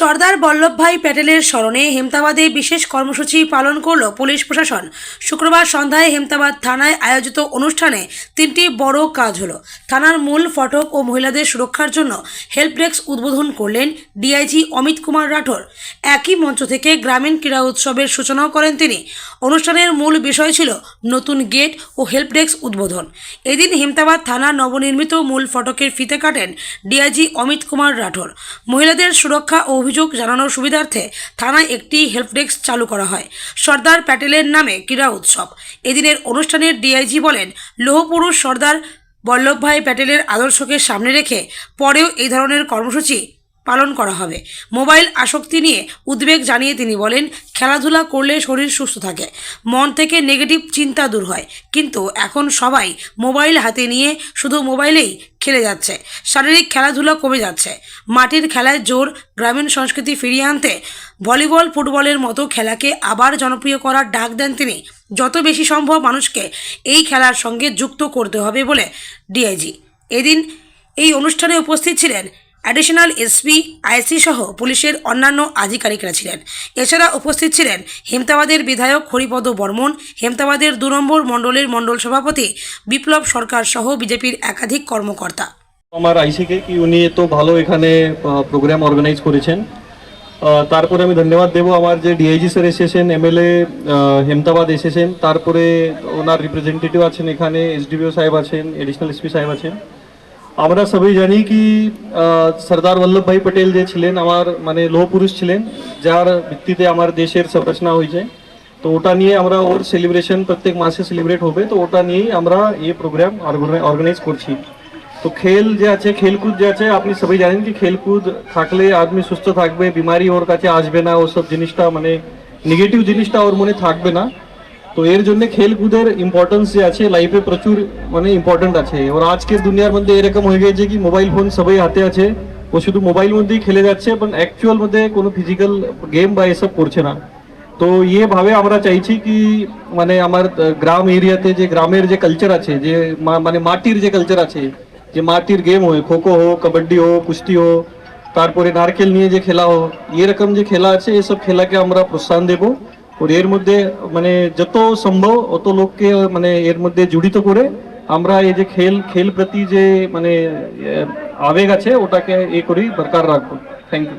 সর্দার বল্লভভাই প্যাটেলের স্মরণে হেমতাবাদে বিশেষ কর্মসূচি পালন করল পুলিশ প্রশাসন। শুক্রবার সন্ধ্যায় হেমতাবাদ থানায় আয়োজিত অনুষ্ঠানে তিনটি বড় কাজ হলো। থানার মূল ফটক ও মহিলাদের সুরক্ষার জন্য হেল্প ডেস্ক উদ্বোধন করলেন ডিআইজি অমিত কুমার রাঠোর। একই মঞ্চ থেকে গ্রামীণ ক্রীড়া উৎসবের সূচনাও করেন তিনি। অনুষ্ঠানের মূল বিষয় ছিল নতুন গেট ও হেল্প ডেস্ক উদ্বোধন। এদিন হেমতাবাদ থানার নবনির্মিত মূল ফটকের ফিতে কাটেন ডিআইজি অমিত কুমার রাঠোর। মহিলাদের সুরক্ষা ও অভিযোগ জানানোর সুবিধার্থে থানায় একটি হেল্প ডেস্ক চালু করা হয়। সর্দার প্যাটেলের নামে ক্রীড়া উৎসব। এদিনের অনুষ্ঠানে ডিআইজি বলেন, লৌহপুরুষ সর্দার বল্লভভাই প্যাটেলের আদর্শকে সামনে রেখে পরেও এই ধরনের কর্মসূচি পালন করা হবে। মোবাইল আসক্তি নিয়ে উদ্বেগ জানিয়ে তিনি বলেন, খেলাধুলা করলে শরীর সুস্থ থাকে, মন থেকে নেগেটিভ চিন্তা দূর হয়, কিন্তু এখন সবাই মোবাইল হাতে নিয়ে শুধু মোবাইলেই খেলে যাচ্ছে। শারীরিক খেলাধুলা কমে যাচ্ছে। মাটির খেলায় জোর, গ্রামীণ সংস্কৃতি ফিরিয়ে আনতে ভলিবল, ফুটবলের মতো খেলাকে আবার জনপ্রিয় করার ডাক দেন তিনি। যত বেশি সম্ভব মানুষকে এই খেলার সঙ্গে যুক্ত করতে হবে বলে ডিআইজি। এদিন এই অনুষ্ঠানে উপস্থিত ছিলেন অ্যাডিশনাল এসপি, আইসি সহ পুলিশের অন্যান্য আধিকারিকরা ছিলেন। এছাড়া উপস্থিত ছিলেন হেমতাবাদের বিধায়ক হরিপদ বর্মন, হেমতাবাদের 2 নম্বর মণ্ডলের মণ্ডল সভাপতি বিপ্লব সরকার সহ বিজেপির একাধিক কর্মকর্তা। আমার আইসিকে কি উনি তো ভালো এখানে প্রোগ্রাম অর্গানাইজ করেছেন। তারপরে আমি ধন্যবাদ দেব আমার যে ডিআইজি স্যার এসেছেন, এমএলএ হেমতাবাদ এসেছেন, তারপরে ওনার রিপ্রেজেন্টেটিভ আছেন এখানে, এসডিপিও সাহেব আছেন, এডিশনাল এসপি সাহেব আছেন। আমরা সবাই জানি কি সর্দার বল্লভভাই পটেল যে ছিলেন আমার মানে লৌহ পুরুষ ছিলেন, যার ভিত্তিতে আমার দেশের সংরচনা হয়েছে। তো ওটা নিয়ে আমরা ওর সেলিব্রেশন প্রত্যেক মাসে সেলিব্রেট হবে, তো ওটা নিয়েই আমরা এই প্রোগ্রাম অর্গানাইজ করছি। তো খেল যে আছে, খেলকুদ যে আছে, আপনি সবাই জানেন কি খেলকুদ থাকলে আদমি সুস্থ থাকবে, বিমারি ওর কাছে আসবে না, ওসব জিনিসটা মানে নেগেটিভ জিনিসটা ওর মনে থাকবে না। তো এর জন্য খেলকুদের ইম্পর্টেন্স যে আছে লাইফে প্রচুর মানে ইম্পর্টেন্ট আছে। আর আজকের দুনিয়ার মধ্যে এরকম হয়ে গেছে কি মোবাইল ফোন সবাই হাতে আছে, ও শুধু মোবাইল মধ্যেই খেলে যাচ্ছে, বাট অ্যাকচুয়াল মধ্যে কোনো ফিজিক্যাল গেম বা এসব করছে না। তো ইয়ে ভাবে আমরা চাইছি কি মানে আমার গ্রাম এরিয়াতে যে গ্রামের যে কালচার আছে, যে মানে মাটির যে কালচার আছে, যে মাটির গেম হয়, খোখো হোক, কবাড্ডি হোক, কুস্তি হোক, তারপরে নারকেল নিয়ে যে খেলা হোক, এরকম যে খেলা আছে এসব খেলাকে আমরা প্रोत्साहन দেবো। और এর মধ্যে মানে যত সম্ভব অত লোককে মানে এর মধ্যে জড়িত করে আমরা এই যে খেল প্রতি যে মানে আবেগ আছে ওটাকে এই করি বরকরার রাখবো। Thank you.